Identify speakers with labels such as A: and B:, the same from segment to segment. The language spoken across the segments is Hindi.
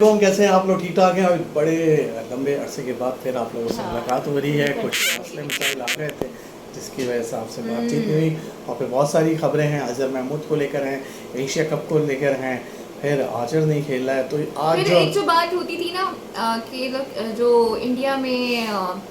A: तो कैसे हैं आप लोग? ठीक ठाक हैं? और बड़े लंबे अरसे के बाद फिर आप लोगों से मुलाकात हो रही है। कुछ मसले मसाइल आ गए थे जिसकी वजह से आपसे बातचीत नहीं हुई। और फिर बहुत सारी खबरें हैं, अजहर महमूद को लेकर हैं, एशिया कप को लेकर हैं, फिर आचर नहीं खेल रहा है। तो आज
B: फिर एक जो बात होती थी ना कि जो इंडिया में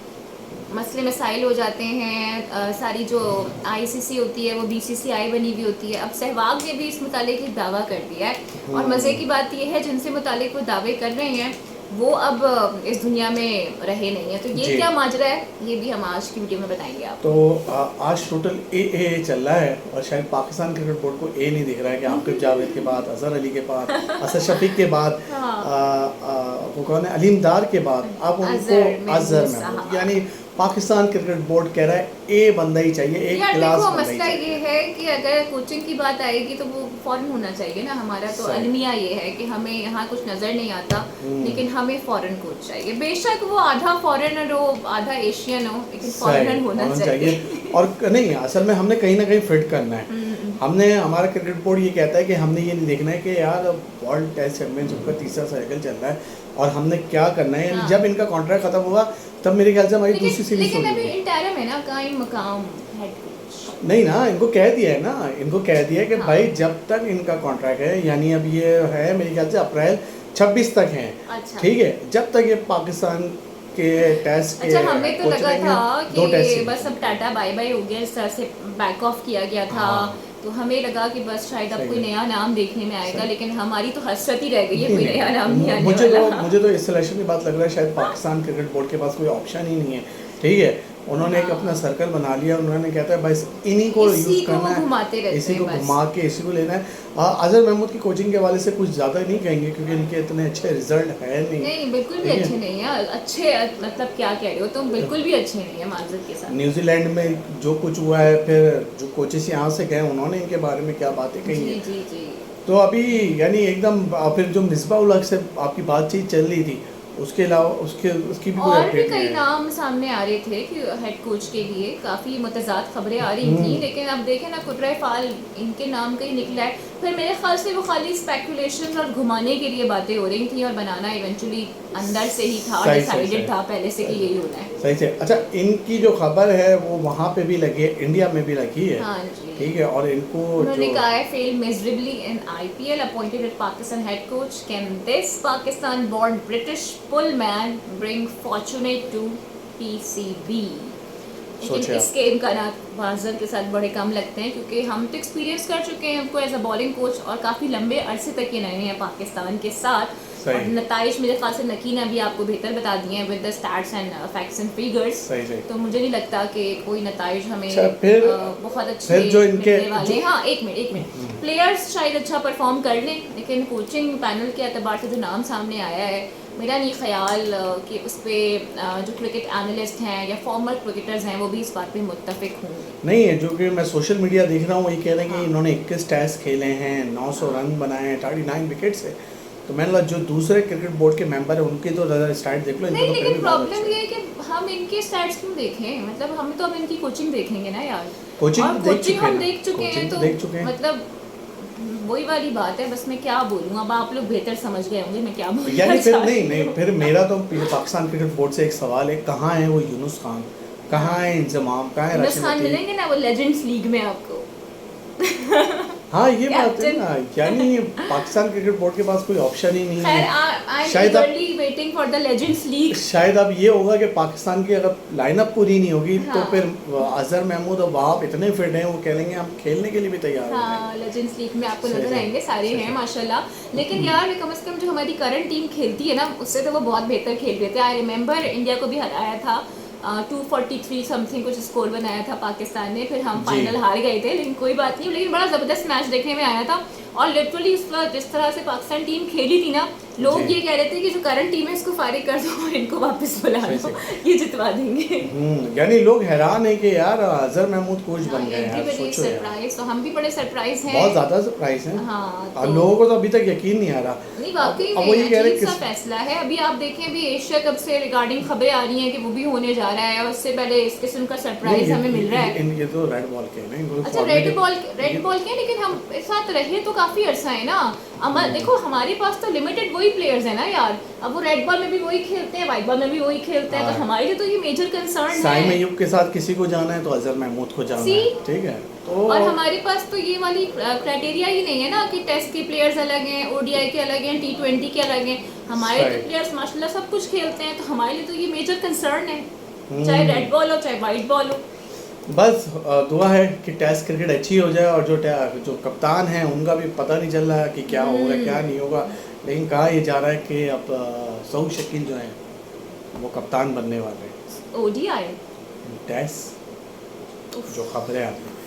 B: मसले मसाइल हो जाते हैं, सारी जो आईसीसी होती है वो बीसीसीआई बनी हुई होती है। अब सहवाग ने भी इस मुतालिक एक दावा कर दिया है और मज़े की बात यह है जिनसे मुतालिक वो दावे कर रहे हैं वो अब इस दुनिया में रहे नहीं है। तो ये क्या माजरा है ये भी हम आज की वीडियो में बताएंगे आपको।
A: तो आज टोटल ए चल रहा है और शायद पाकिस्तान क्रिकेट बोर्ड को ए नहीं दिख रहा है कि आकिब जावेद के बाद, अजहर अली के बाद, असद शफीक के बाद, वो कौन है, अलीम दार के बाद अब उनको अजहर महमूद, यानी पाकिस्तान क्रिकेट बोर्ड कह रहा है ए बंदा ही चाहिए, एक क्लास बंदा ही चाहिए।
B: ये है कि अगर कोचिंग की बात आएगी तो वो फॉरेन होना चाहिए ना। हमारा तो अलमिया ये है कि हमें यहाँ कुछ नज़र नहीं आता लेकिन हमें फॉरेन कोच चाहिए। बेशक वो आधा फॉरेनर हो आधा एशियन हो लेकिन फॉरेनर होना चाहिए।
A: और नहीं, असल में हमने कहीं ना कहीं फिट करना है। हमने, हमारा क्रिकेट बोर्ड ये कहता है कि हमने ये नहीं देखना है कि यार वर्ल्ड टेस्ट चैंपियनशिप का तीसरा साइकिल चल रहा है और हमने क्या करना है। जब इनका कॉन्ट्रैक्ट खत्म होगा तब मेरे ख्याल से हमारी दूसरी सीरीज होगी।
B: लेकिन अभी इंटरिम है ना, कायम मकाम हेड कोच
A: नहीं ना, इनको कह दिया है ना, इनको कह दिया है कि भाई जब तक इनका कॉन्ट्रैक्ट है, यानी अब ये है मेरे ख्याल से अप्रैल 26 तक है।
B: अच्छा।
A: ठीक है, जब तक ये पाकिस्तान के टेस्ट के
B: हमें तो लगा था कि बस अब टाटा बाय बाय हो गया, इस तरह से बैक ऑफ किया गया था। तो हमें लगा कि बस शायद अब कोई नया नाम देखने में आएगा, लेकिन हमारी तो हसरत ही रह गई है, कोई नया नाम नहीं आने वाला।
A: मुझे तो इस सिलेक्शन की बात लग रहा है शायद पाकिस्तान क्रिकेट बोर्ड के पास कोई ऑप्शन ही नहीं है। ठीक है, उन्होंने एक अपना सर्कल बना लिया, उन्होंने कहता है बस इन्हीं को यूज़ करना है, इसी को घुमा के इसी को लेना है। अजहर महमूद की कोचिंग के हवाले से कुछ ज़्यादा नहीं कहेंगे क्योंकि इनके इतने अच्छे रिजल्ट है
B: नहीं, बिल्कुल भी अच्छे नहीं है। अच्छे मतलब क्या कह रहे हो तुम, बिल्कुल भी अच्छे नहीं है माजरत के साथ।
A: न्यूजीलैंड में जो कुछ हुआ है, फिर जो कोचेस यहाँ से गए उन्होंने इनके बारे में क्या बातें कही है।
B: जी।
A: तो अभी यानी एकदम, फिर जो मिसबा उल हक से आपकी बातचीत चल रही थी उसके अलावा उसकी भी
B: और भी कई नाम सामने आ रहे थे कि हेड कोच के लिए काफ़ी मुतज़ाद खबरें आ रही थी, लेकिन अब देखें ना कुर्रा फाल इनके नाम का ही निकला है। फिर मेरे ख्याल से वो खाली स्पेकुलेशन और घुमाने के लिए बातें हो रही थी और बनाना इवेंचुअली अंदर से ही था, डिसाइडेड था पहले से कि यही होना है।
A: सही से। अच्छा, इनकी जो खबर है वो वहाँ पे भी लगी है, इंडिया में भी लगी है।
B: हाँ जी,
A: ठीक है। और इनको
B: उन्होंने कहा है fail miserably in IPL, appointed as Pakistan head coach, can this Pakistan born British pull man bring fortunate to PCB. लेकिन इसके इम्कानात बाज़र के साथ बड़े कम लगते हैं क्योंकि हम तो एक्सपीरियंस कर चुके हैं हमको एज अ बॉलिंग कोच और काफ़ी लंबे अरसे तक ये रहे हैं पाकिस्तान के साथ। और नताइज मेरे ख्याल से नकीन अभी आपको बेहतर बता दिए हैं with the stats and facts and figures. तो मुझे नहीं लगता कि कोई नताइज हमें बहुत अच्छे
A: जो इनके
B: वाले। हाँ, एक मिनट प्लेयर्स शायद अच्छा परफॉर्म कर लें, लेकिन कोचिंग पैनल के एतबार से जो नाम सामने आया है मेरा नहीं ख्याल कि उस पर जो क्रिकेट एनालिस्ट हैं या फॉर्मर क्रिकेटर्स हैं वो भी इस बात पे मुत्तफिक होंगे।
A: नहीं है, जो कि मैं सोशल मीडिया देख रहा हूँ ये कह रहे हैं कि इन्होंने 21 टेस्ट खेले हैं, 900 रन बनाए हैं, 39 विकेट्स है। तो मैंने लगा जो दूसरे क्रिकेट बोर्ड के मेंबर है उनके तो ज़्यादा स्टैट देख लो।
B: नहीं, लेकिन प्रॉब्लम ये है कि हम इनके स्टैट्स क्यों देखें, मतलब हम तो अब इनकी कोचिंग देखेंगे ना यार। कोचिंग हम देख चुके हैं तो मतलब वही वाली बात है। बस मैं क्या बोलूँ, अब आप लोग बेहतर समझ गए होंगे मैं क्या बोलूँ।
A: यानी फिर नहीं, फिर मेरा तो पाकिस्तान क्रिकेट बोर्ड से एक सवाल है, कहाँ है वो यूनुस खान, कहाँ है इंजमाम, कहाँ है
B: यूनुस खान? मिलेंगे ना वो लेजेंड्स लीग में आपको।
A: हाँ, ये बात है ना, यानी पाकिस्तान क्रिकेट बोर्ड के पास कोई ऑप्शन ही नहीं है।
B: शायद waiting for the legends league.
A: शायद अब ये होगा कि पाकिस्तान की अगर लाइनअप पूरी नहीं होगी तो फिर अजहर महमूद और वहाब इतने फिट हैं वो कह लेंगे हम खेलने के लिए भी तैयार हैं।
B: हाँ, लेजेंड्स लीग में आपको नजर आएंगे, सारे हैं माशाल्लाह। लेकिन यार कम से कम जो हमारी करंट टीम खेलती है ना उससे तो वो बहुत बेहतर खेल रहे थे। आई रिमेंबर इंडिया को भी हराया था 243 समथिंग कुछ स्कोर बनाया था पाकिस्तान ने, फिर हम फाइनल हार गए थे, लेकिन कोई बात नहीं। लेकिन बड़ा ज़बरदस्त मैच देखने में आया था और लिटरली जिस तरह से पाकिस्तान टीम खेली थी ना, लोग ये कह रहे थे कि जो करंट टीम है इसको फारिग कर दो और इनको वापस बुला लो, ये जितवा देंगे।
A: यानी लोग हैरान है कि यार अजहर महमूद कोच बन गए हैं।
B: सोचो सरप्राइज, तो हम भी बड़े सरप्राइज हैं,
A: बहुत ज़्यादा सरप्राइज हैं।
B: हाँ,
A: और लोगों को तो अभी तक यकीन नहीं आ रहा।
B: नहीं, वाकई में अजीब सा फैसला है। अभी आप देखें अभी एशिया कप से रिगार्डिंग खबरें आ रही हैं कि वो भी होने जा रहा है और उससे पहले इस किस्म का सरप्राइज हमें मिल रहा है।
A: ये तो रेड बॉल के हैं।
B: अच्छा, रेड बॉल के, लेकिन हम साथ रहे तो काफी अरसा है ना। देखो हमारे पास तो लिमिटेड वही प्लेयर्स है ना यार, अब वो रेड बॉल में भी वही खेलते हैं, व्हाइट बॉल में भी वही खेलते हैं, तो हमारे लिए तो ये मेजर कंसर्न
A: साई
B: है।
A: मयूब के साथ किसी को जाना है तो अजहर महमूद को जाना है, ठीक है। तो
B: और हमारे पास तो ये वाली क्राइटेरिया ही नहीं है ना कि टेस्ट के प्लेयर्स अलग हैं, ओडीआई के अलग हैं, T20 के अलग हैं, हमारे तो प्लेयर्स माशाल्लाह सब कुछ खेलते हैं, तो हमारे लिए तो ये मेजर कंसर्न है, चाहे रेड बॉल हो चाहे व्हाइट बॉल हो।
A: बस दुआ है कि टेस्ट क्रिकेट अच्छी हो जाए, और जो कप्तान हैं उनका भी पता नहीं चल रहा है कि क्या होगा क्या नहीं होगा, लेकिन कहा ये जा रहा है कि अब सऊद शकील जो हैं वो कप्तान बनने वाले हैं
B: ओडीआई
A: टेस्ट, जो खबरें आती हैं।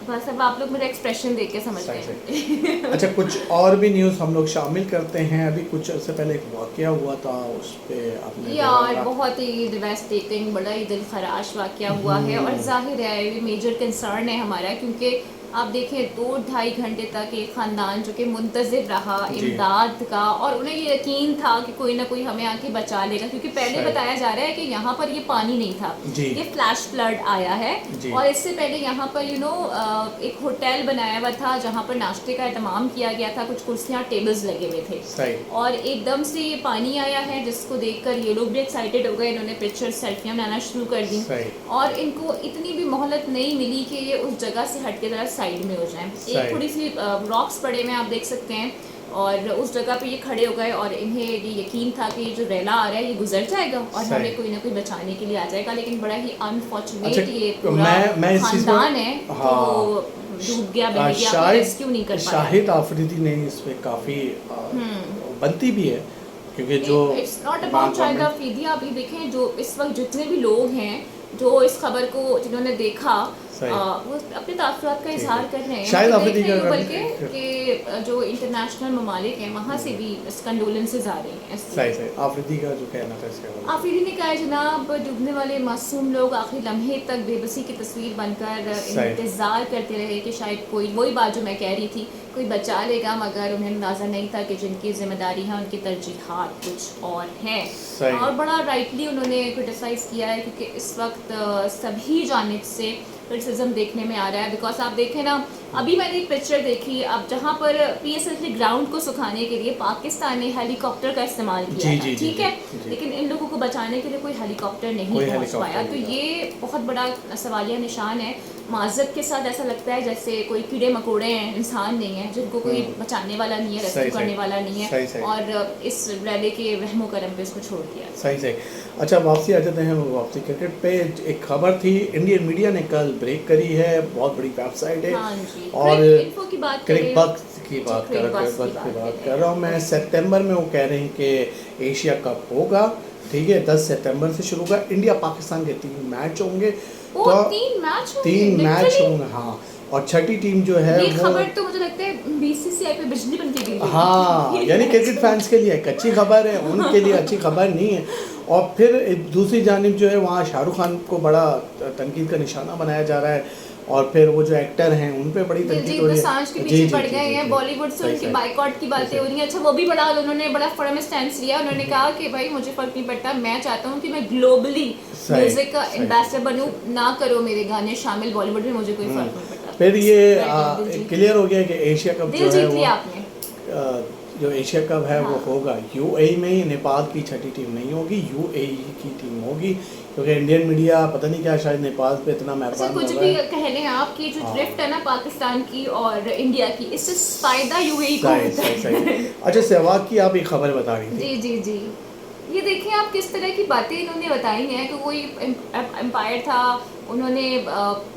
B: बस अब आप लोग मेरा एक्सप्रेशन देख के समझ गए।
A: अच्छा, कुछ और भी न्यूज़ हम लोग शामिल करते हैं। अभी कुछ अर्से पहले एक वाक़या हुआ था, उस पे आपने
B: यार बहुत ही डिवास्टेटिंग, बड़ा ही दिल खराश वाक़या हुआ है, और जाहिर है ये मेजर कंसर्न है हमारा, क्योंकि आप देखें 2-2.5 घंटे तक एक ख़ानदान जो कि मुंतज़िर रहा इमदाद का, और उन्हें ये यकीन था कि कोई ना कोई हमें आके बचा लेगा, क्योंकि पहले बताया जा रहा है कि यहाँ पर ये पानी नहीं था, ये फ्लैश फ्लड आया है, और इससे पहले यहाँ पर एक होटल बनाया हुआ था जहाँ पर नाश्ते का एहतमाम किया गया था, कुछ कुर्सियाँ टेबल्स लगे हुए थे, और एकदम से ये पानी आया है जिसको देखकर ये लोग भी एक्साइटेड हो गए, इन्होंने पिक्चर सेल्फियाँ बनाना शुरू कर दी, और इनको इतनी भी मोहलत नहीं मिली कि ये उस जगह से हट के ज़रा साइड में हो जाएं। एक थोड़ी सी रॉक्स पड़े हुए आप देख सकते हैं, और उस जगह पे ये खड़े हो गए, और इन्हें ये यकीन था कि जो रेला आ रहा है ये गुजर जाएगा और हमें कोई ना कोई बचाने के लिए आ जाएगा, लेकिन बड़ा ही अनफॉर्चुनेट ये पूरा खानदान है तो डूब गया, बह गया, रेस्क्यू नहीं कर पाया।
A: शाहिद आफरीदी ने इसमें काफ़ी बनती भी है, क्योंकि जो
B: it's not about Shahid Afridi, आप ये देखें जो इस वक्त जितने भी लोग हैं जो इस खबर को जिन्होंने देखा वो अपने ताफ़ुरात का इजहार कर रहे हैं,
A: शायद आफरीदी का,
B: बल्कि कि जो इंटरनेशनल ममालिक हैं वहाँ से भी कंडोलेंसेस आ रही हैं।
A: सही आफरीदी का जो कहना था इसके बारे में,
B: आफरीदी ने कहा जनाब डूबने वाले मासूम लोग आखिरी लम्हे तक बेबसी की तस्वीर बनकर इंतज़ार करते रहे कि शायद कोई, वही बात जो मैं कह रही थी, कोई बचा लेगा, मगर उन्हें अंदाज़ा नहीं था कि जिनकी जिम्मेदारी है उनकी तरजीहात कुछ और हैं, और बड़ा राइटली उन्होंने क्रिटिसाइज़ किया है, क्योंकि इस वक्त सभी जानिब से क्रिटिसिज्म देखने में आ रहा है। बिकॉज आप देखें ना, अभी मैंने एक पिक्चर देखी, अब जहाँ पर PSL के ग्राउंड को सुखाने के लिए पाकिस्तान ने हेलीकॉप्टर का इस्तेमाल किया था, ठीक है, लेकिन इन लोगों को बचाने के लिए कोई हेलीकॉप्टर नहीं पहुँच पाया, तो ये बहुत बड़ा सवालिया निशान है। माज़रत के साथ ऐसा लगता है जैसे कोई कीड़े मकोड़े हैं, इंसान नहीं है, जिनको कोई बचाने वाला नहीं है, रेस्क्यू करने वाला नहीं है, और इस रैली के रहमो करम पे इसको छोड़ दिया।
A: सही। अच्छा, वापसी आ जाते हैं, वापसी क्रिकेट पे। एक खबर थी, इंडियन मीडिया ने कल ब्रेक करी है, बहुत बड़ी वेबसाइट है, और क्रिकबज़ की बात कर रहा हूँ मैं। सितंबर में वो कह रहे हैं कि एशिया कप होगा, ठीक है, 10 सितंबर से शुरू होगा, इंडिया पाकिस्तान के 3 मैच होंगे, तो 3 मैच होंगे, हाँ, और छठी टीम जो है
B: ये खबर तो मुझे लगता है BCCI पे बिजली बन के गई,
A: हाँ, यानी क्रिकेट फैंस के लिए एक अच्छी खबर है, उनके लिए अच्छी खबर नहीं है। और फिर दूसरी जानिब जो है वहाँ शाहरुख खान को बड़ा तनकीद का निशाना बनाया जा रहा है, और फिर वो जो एक्टर हैं उन पे बड़ी तनकीद हो रही है,
B: के पीछे पड़ गए हैं, बॉलीवुड से उनकी बाइकआउट की बातें हो रही हैं। अच्छा, वो भी बड़ा उन्होंने बड़ा फर्म स्टैंड लिया, उन्होंने कहा कि भाई मुझे फर्क नहीं पड़ता, मैं चाहता हूँ कि मैं ग्लोबली म्यूजिक का एम्बेसडर बनूं, ना करो मेरे गाने शामिल बॉलीवुड में, मुझे कोई फर्क नहीं पड़ता।
A: फिर ये क्लियर हो गया कि एशिया कप जो है वो जो एशिया कप है वो होगा UAE में ही, नेपाल की छठी टीम नहीं होगी, UAE की टीम होगी, क्योंकि इंडियन मीडिया पता नहीं क्या शायद नेपाल पे इतना मेहरबान
B: कुछ भी कह लें आप कि जो ड्रिफ्ट है ना पाकिस्तान की और इंडिया की, इससे फायदा UAE को होता है।
A: अच्छा, सहवाग की आप एक खबर बता रही थी।
B: जी, ये देखिए आप किस तरह की बातें इन्होंने बताई हैं कि कोई एम्पायर था, उन्होंने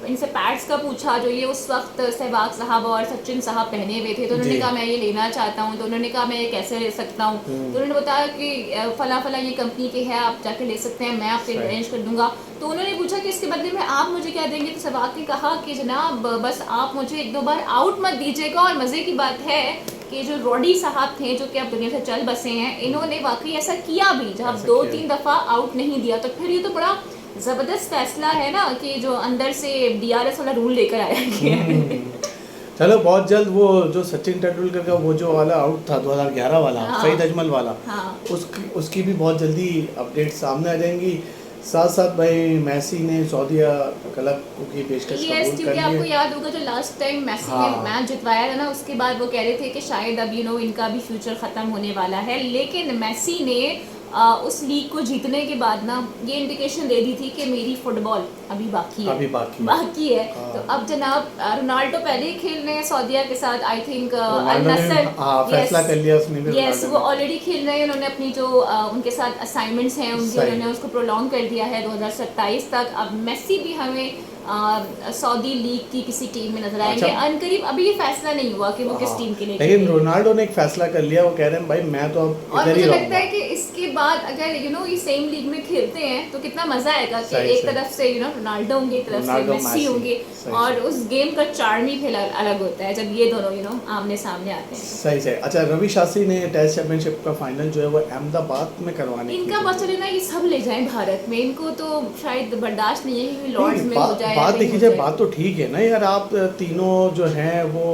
B: इनसे पैड्स का पूछा जो ये उस वक्त सहवाग साहब और सचिन साहब पहने हुए थे, तो उन्होंने कहा मैं ये लेना चाहता हूँ, तो उन्होंने कहा मैं ये कैसे ले सकता हूँ, तो उन्होंने बताया कि फला ये कंपनी के है, आप जाके ले सकते हैं, मैं आपके अरेंज कर दूंगा। तो उन्होंने पूछा कि इसके बदले में आप मुझे क्या देंगे, तो सहवाग ने कहा कि जनाब बस आप मुझे 1-2 बार आउट मत दीजिएगा। और मज़े की बात है कि जो रॉडी साहब थे जो कि अब दुनिया से चल बसे हैं, इन्होंने वाकई ऐसा किया भी, जब 2-3 दफ़ा आउट नहीं दिया, तो फिर ये तो बड़ा ज़बरदस्त फैसला है ना कि जो अंदर से DRS वाला रूल लेकर आया है।
A: चलो, बहुत जल्द वो जो सचिन तेंदुलकर का वो जो वाला आउट था 2011 वाला, सईद अजमल वाला, उसकी भी बहुत जल्दी अपडेट सामने आ जाएंगी। साथ साथ भाई मेसी ने सऊदीया क्लब की पेशकश
B: यस,
A: कबूल
B: क्योंकि
A: कर
B: आपको
A: ली है।
B: याद होगा जो लास्ट टाइम मेसी ने
A: हाँ।
B: मैच जितवाया था ना, उसके बाद वो कह रहे थे कि शायद अब इनका भी फ्यूचर ख़त्म होने वाला है, लेकिन मेसी ने उस लीग को जीतने के बाद ना ये इंडिकेशन दे दी थी कि मेरी फुटबॉल अभी बाकी है,
A: अभी बाकी है।
B: बाकी है।
A: हाँ।
B: तो अब जनाब रोनाल्डो पहले ही खेल रहे हैं सऊदीया के साथ, आई थिंक अल
A: रोनाल्डो ने
B: नस्र,
A: फैसला कर लिया उसने भी,
B: यस,
A: रोनाल्डो
B: वो
A: ने।
B: ऑलरेडी खेल रहे हैं। उन्होंने अपनी जो उनके साथ असाइनमेंट्स हैं उनके,
A: सही।
B: उन्होंने उसको प्रोलॉन्ग कर दिया है 2027 तक। अब मेसी भी हमें सऊदी लीग की किसी टीम में नजर आएंगे
A: अच्छा।
B: अनकरीब। अभी ये फैसला नहीं हुआ कि वो किस
A: हाँ,
B: टीम के लिए
A: लेकिन
B: खेलेंगे।
A: रोनाल्डो ने एक फैसला कर लिया, वो कह रहे हैं भाई मैं तो अब
B: और
A: इधर
B: मुझे
A: ही
B: लगता
A: रहूंगा।
B: है कि इसके बाद अगर ये सेम लीग में खेलते हैं तो कितना मजा आएगा कि
A: सही,
B: एक
A: सही।
B: तरफ से रोनाल्डो होंगे, एक तरफ से
A: रोनाल्डो,
B: मेसी
A: मेसी।
B: होंगे,
A: सही,
B: और
A: सही।
B: उस गेम का चार्म ही फिर अलग होता है जब ये दोनों आमने सामने आते हैं।
A: सही सही। अच्छा, रवि शास्त्री ने टेस्ट चैंपियनशिप का फाइनल जो है वो अहमदाबाद में करवाने की
B: इनका बस चले ना, ये सब ले जाएं भारत में, इनको तो शायद बर्दाश्त नहीं है कि लॉर्ड्स में हो जाए।
A: बात देखी जाए, बात तो ठीक है ना यार, आप तीनों जो हैं वो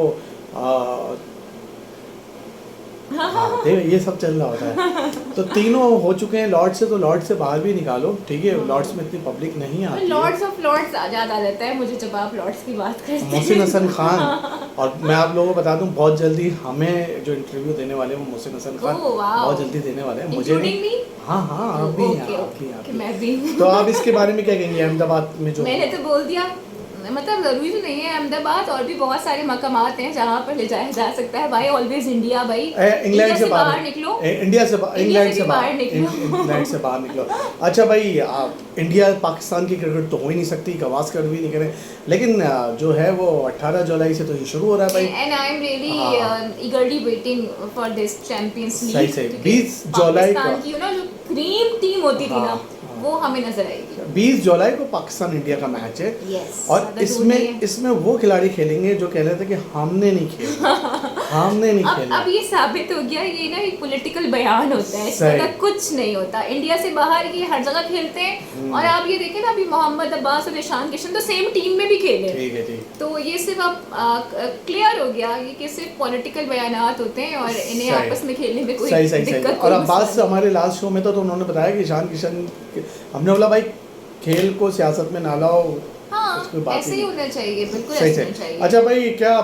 A: हाँ, ये सब चल रहा होता है। तो तीनों हो चुके हैं लॉर्ड से, तो लॉर्ड से बाहर भी निकालो, ठीक है। लॉर्ड्स में इतनी पब्लिक नहीं आती है।
B: लॉर्ड्स ऑफ लॉर्ड्स याद आ जाता है मुझे जब आप लॉर्ड्स की बात करते हैं।
A: मोहसिन हसन खान, और मैं आप लोगों को बता दूं बहुत जल्दी हमें जो इंटरव्यू देने वाले हैं वो मोहसिन हसन खान
B: ओह, वाओ।
A: बहुत जल्दी देने वाले हैं, मुझे
B: Including
A: नहीं।
B: me?
A: हाँ हाँ, आप भी हैं,
B: ओके,
A: आप भी हैं, आप
B: ओके,
A: भी।
B: मैं भी हूँ।
A: तो आप इसके बारे में क्या कहेंगे, अहमदाबाद में जो
B: मैंने तो बोल दिया, मतलब जरूरी तो नहीं है अहमदाबाद, और भी बहुत सारे मकामात हैं जहाँ पर ले जाया जा सकता है भाई। ऑलवेज इंडिया भाई,
A: इंग्लैंड से बाहर
B: निकलो,
A: इंडिया से इंग्लैंड से बाहर
B: निकलो।
A: इंग्लैंड से बाहर निकलो। अच्छा भाई, आप इंडिया पाकिस्तान की क्रिकेट तो हो ही नहीं सकती, गावस्कर भी नहीं करें, लेकिन जो है वो 18 जुलाई से तो ये शुरू हो रहा है भाई।
B: एंड आई एम रियली
A: हाँ।
B: ईगरली waiting for this champions league.
A: सही सही। 20 जुलाई को
B: पाकिस्तान की जो क्रीम टीम होती थी ना,
A: हाँ,
B: वो हमें नजर आएगी।
A: 20 जुलाई को पाकिस्तान इंडिया का मैच है।
B: Yes,
A: और
B: ज़्यादा दूर
A: इसमें
B: नहीं है।
A: इसमें वो खिलाड़ी खेलेंगे जो कह रहे थे कि हमने नहीं खेला, हमने नहीं खेला।
B: अब ये साबित हो गया, ये ना एक पॉलिटिकल बयान होता है, इसमें
A: सही।
B: का कुछ नहीं होता। इंडिया से बाहर ये हर जगह खेलते हैं, और आप ये देखें ना, अभी मोहम्मद अब्बास और ईशान किशन तो सेम टीम में भी खेले।
A: ठीक है, ठीक।
B: तो ये सिर्फ अब क्लियर हो गया ये कि सिर्फ पॉलिटिकल बयानात होते हैं, और इन्हें
A: सही।
B: आपस में खेलने में कोई
A: सही सही सही।
B: दिक्कत,
A: और
B: कोई
A: अब्बास
B: मसला
A: हमारे लास्ट शो में तो उन्होंने बताया कि ईशान किशन, हमने बोला भाई खेल को सियासत में ना लाओ।
B: नहीं। हाँ,
A: उसमें बात
B: ऐसे ही होना चाहिए, बिल्कुल
A: सही
B: ऐसे होना
A: सही।
B: चाहिए।
A: अच्छा भाई, क्या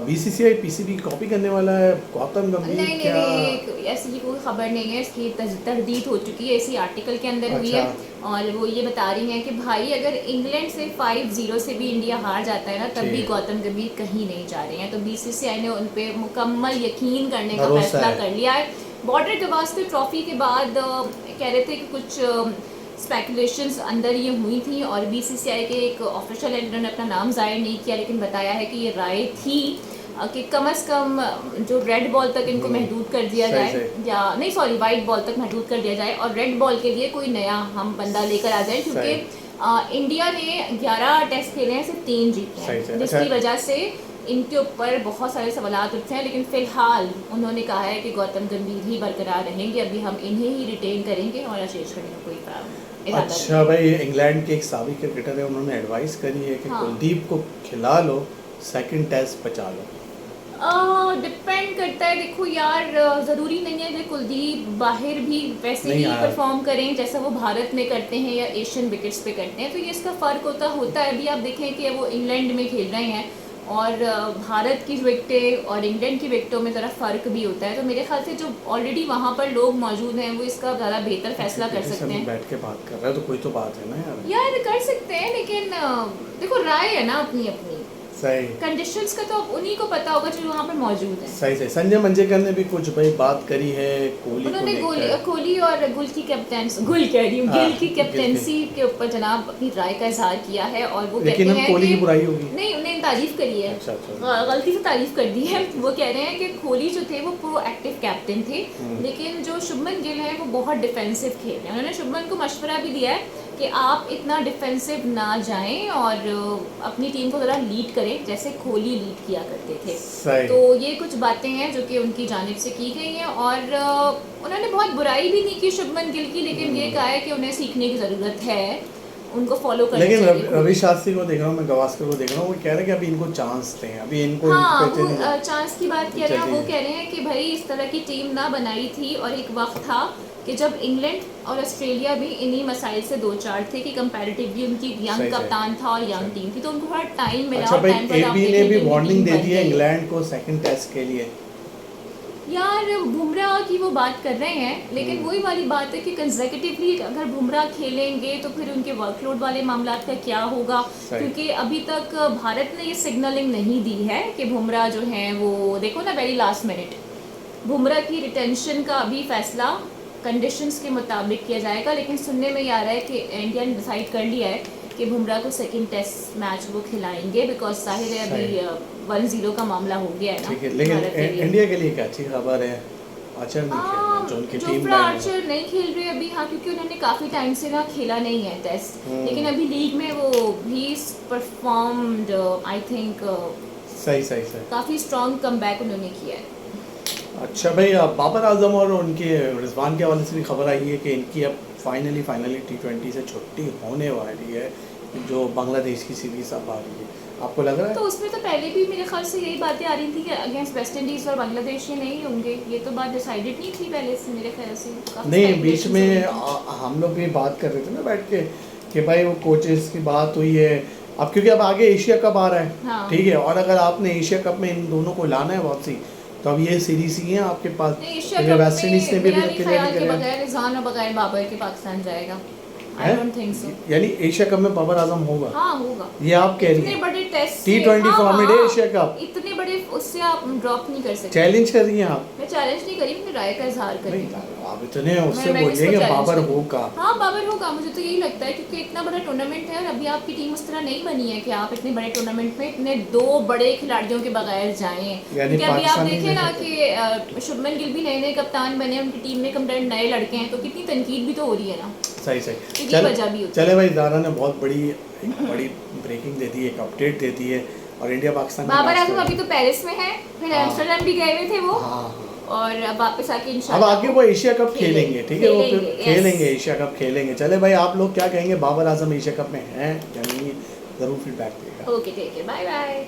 A: बीसीसीआई पीसीबी कॉपी करने वाला है गौतम गंभीर?
B: नहीं नहीं
A: क्या
B: नहीं, ऐसी कोई खबर नहीं है, इसकी तरदीद हो चुकी है, इसी आर्टिकल के अंदर हुई है।
A: अच्छा।
B: और वो ये बता रही हैं कि भाई अगर इंग्लैंड से 5-0 से भी इंडिया हार जाता है ना, तब भी
A: ठीक।
B: गौतम गंभीर कहीं नहीं जा रहे हैं। तो बीसीसीआई ने उन पे मुकम्मल यकीन करने का
A: भरोसा
B: फैसला
A: है।
B: कर लिया है। बॉर्डर गवास्कर ट्रॉफी के बाद कह रहे थे कि कुछ स्पेकुलेशंस अंदर ये हुई थी, और बीसीसीआई के एक ऑफिशियल एडिटर ने अपना नाम जाहिर नहीं किया, लेकिन बताया है कि ये राय थी कि कम से कम जो रेड बॉल तक इनको महदूद कर दिया
A: सही,
B: जाए,
A: सही।
B: या नहीं सॉरी, वाइट बॉल तक महदूद कर दिया जाए, और रेड बॉल के लिए कोई नया हम बंदा लेकर आ जाए, क्योंकि इंडिया ने 11 टेस्ट खेले हैं, सिर्फ 3 जीते
A: सही,
B: हैं,
A: सही।
B: जिसकी
A: अच्छा।
B: वजह से इनके ऊपर बहुत सारे सवालात उठते हैं। लेकिन फिलहाल उन्होंने कहा है कि गौतम गंभीर ही बरकरार रहेंगे, अभी हम इन्हें ही रिटेन करेंगे, और आशीष करने का कोई इरादा नहीं।
A: अच्छा भाई, इंग्लैंड के एक साबिक क्रिकेटर है, उन्होंने एडवाइस करी है कि
B: हाँ।
A: कुलदीप को खिला लो, सेकंड टेस्ट बचा लो।
B: डिपेंड करता है, देखो यार, ज़रूरी नहीं है कि कुलदीप बाहर भी वैसे
A: नहीं
B: ही
A: यार।
B: परफॉर्म करें जैसा वो भारत में करते हैं या एशियन विकेट्स पे करते हैं, तो ये इसका फ़र्क होता है। अभी आप देखें कि वो इंग्लैंड में खेल रहे हैं, और भारत की विकेटें और इंग्लैंड की विकेटों में ज़रा फ़र्क भी होता है। तो मेरे ख्याल से जो ऑलरेडी वहाँ पर लोग मौजूद हैं वो इसका ज़्यादा बेहतर फैसला कर सकते हैं।
A: बैठ के बात कर रहा है तो कोई तो बात है ना
B: यार कर सकते हैं, लेकिन देखो राय है ना अपनी अपनी,
A: सही
B: कंडीशंस का तो उन्हीं को पता होगा जो वहाँ पर मौजूद हैं।
A: सही सही। संजय मंजेकर ने भी कुछ भाई बात करी है कोहली को
B: उन्होंने
A: लेकर।
B: कोहली और गुल की कैप्टेंसी, गुल कह रही हूँ,
A: हाँ,
B: गिल की
A: गिल
B: कैप्टेंसी के ऊपर जनाब अपनी राय का इजहार किया है, और वो
A: लेकिन
B: कहते
A: अब
B: हैं
A: कोहली की
B: कि
A: बुराई होगी।
B: नहीं, उन्हें तारीफ करी है,
A: अच्छा, अच्छा।
B: गलती से तारीफ कर दी है। वो कह रहे हैं कि कोहली जो थे वो प्रोएक्टिव कैप्टन थे, लेकिन जो शुभमन गिल है वो बहुत डिफेंसिव खेल रहे हैं। उन्होंने शुभमन को मशवरा भी दिया है कि आप इतना डिफेंसिव ना जाएं और अपनी टीम को ज़रा लीड करें जैसे कोहली लीड किया करते थे।
A: सही।
B: तो ये कुछ बातें हैं जो कि उनकी जानिब से की गई हैं, और उन्होंने बहुत बुराई भी नहीं की शुभमन गिल की, लेकिन ये कहा है कि उन्हें सीखने की ज़रूरत है, उनको फॉलो करना
A: लेकिन
B: चाहिए।
A: रवि शास्त्री को देख रहा हूँ मैं, गवास्कर को देख रहा हूँ, वो कह रहे हैं कि अभी इनको चांस दें, अभी इनको
B: हाँ,
A: कहते
B: वो
A: नहीं
B: चांस की बात कह रहे हैं। वो
A: चलिए।
B: कह रहे हैं कि भाई इस तरह की टीम ना बनाई थी, और एक वक्त था कि जब इंग्लैंड और ऑस्ट्रेलिया भी इन्हीं मसाइल से दो चार थे कि कंपैरेटिवली उनकी यंग
A: सही,
B: कप्तान था और यंग टीम थी, तो उनको थोड़ा टाइम मिला।
A: अच्छा
B: और
A: भाई,
B: टाइम पर आप
A: एबी ने
B: देखें
A: भी
B: कि उनकी
A: वार्निंग
B: टीम
A: दे
B: बन
A: दी है
B: गई।
A: इंग्लैंड को सेकंड टेस्ट के लिए।
B: यार बुमराह की वो बात कर रहे हैं, लेकिन वही वाली बात है कि कंसेक्यूटिवली अगर बुमराह खेलेंगे तो फिर उनके वर्कलोड वाले मामला का क्या होगा,
A: सही।
B: क्योंकि अभी तक भारत ने ये सिग्नलिंग नहीं दी है कि बुमराह जो हैं वो देखो ना वेरी लास्ट मिनट बुमराह की रिटेंशन का अभी फैसला कंडीशंस के मुताबिक किया जाएगा। लेकिन सुनने में ये आ रहा है कि इंडिया ने डिसाइड कर लिया है कि बुमराह को सेकंड टेस्ट मैच वो खिलाएंगे, बिकॉज जाहिर है अभी 1-0 का मामला हो गया है ना
A: ठीक है, लेकिन
B: भारत के लिए।
A: इंडिया के लिए क्या अच्छी खबर है, आर्चर नहीं खेल रहे, जो उनकी टीम
B: जोफ्रा
A: लाइन है।
B: आर्चर नहीं खेल रहे अभी, हाँ, क्योंकि उन्होंने काफ़ी टाइम से ना खेला नहीं है टेस्ट। लेकिन अभी लीग में वो ही परफॉर्म्ड आई थिंक
A: सही सही सही।
B: काफ़ी स्ट्रॉन्ग कमबैक उन्होंने किया है।
A: अच्छा भाई, अब बाबर आजम और उनके रिजवान के हवाले से भी खबर आई है कि इनकी अब फाइनली T20 से छुट्टी होने वाली है, जो बांग्लादेश की सीरीज अब आ रही है। आपको लग रहा है?
B: तो उसमें तो पहले भी मेरे ख्याल से यही बातें आ रही थी कि अगेंस्ट वेस्ट इंडीज और बांग्लादेश ये नहीं होंगे। ये तो बात डिसाइडेड नहीं थी पहले से मेरे ख्याल से। काफी
A: नहीं, बीच
B: speculations
A: में
B: हो रही थी।
A: हम लोग भी बात कर रहे थे ना बैठ के कि भाई वो कोचेस की बात हुई है अब, क्योंकि अब आगे एशिया कप आ रहा है।
B: हाँ।
A: ठीक है, और अगर आपने एशिया कप में इन दोनों को लाना है वापसी, तो अब ये सीरीज ही है आपके पास।
B: नहीं, एशिया
A: क्योंकि
B: कप
A: वेस्ट इंडीज ने
B: में
A: भी
B: मेरा
A: अभी
B: नहीं
A: क्लियर
B: ख्याल
A: नहीं
B: कि
A: किया।
B: बगैर रिजवान और बगैर बाबर के पाकिस्तान जाएगा। I don't think so.
A: यानी एशिया कप में बाबर आजम होगा?
B: हाँ होगा।
A: ये आप कह रही
B: इतने
A: हैं?
B: बड़े टेस्ट
A: T20 फॉर्मेट है एशिया कप।
B: इतने बड़े उससे आप ड्रॉप नहीं कर सकते।
A: चैलेंज कर रही हैं आप?
B: मैं चैलेंज नहीं करी, मैंने राय का इजहार करी।
A: नहीं, आप इतने उससे
B: मैं
A: बोलिए
B: किसको
A: कि
B: challenge
A: बाबर
B: करूं?
A: होगा।
B: हाँ बाबर होगा, मुझे तो यही लगता है, क्योंकि इतना बड़ा टूर्नामेंट है और अभी आपकी टीम उस तरह नहीं बनी है कि आप इतने बड़े टूर्नामेंट में इतने दो बड़े खिलाड़ियों के बगैर जाएं।
A: यानी
B: क्योंकि अभी आप
A: पाकिस्तानी
B: देखें ना
A: नहीं
B: कि शुभमन गिल भी नए नए कप्तान बने, उनकी टीम में कंप्लीट नए लड़के हैं, तो कितनी तनकीद भी तो हो रही है ना।
A: सही सही।
B: ये वजह भी होती है।
A: चले भाई, ज़ारा ने बहुत बड़ी ब्रेकिंग दे दी है, एक अपडेट दे दी है, और इंडिया पाकिस्तान की
B: बाबर
A: मैच
B: आजम
A: का-
B: अभी तो पेरिस में है, फिर
A: हाँ।
B: एम्स्टर्डम भी गए हुए थे वो,
A: हाँ हाँ।
B: और अब वापस आके
A: अब
B: इंशाल्लाह
A: आगे वो एशिया कप खेलेंगे, ठीक है, वो फिर
B: खेलेंगे, yes।
A: खेलेंगे, एशिया कप खेलेंगे। चले भाई, आप लोग क्या कहेंगे, बाबर आजम एशिया कप में हैं या नहीं, ज़रूर फीडबैक देगा।
B: ओके ठीक है, बाय बाय।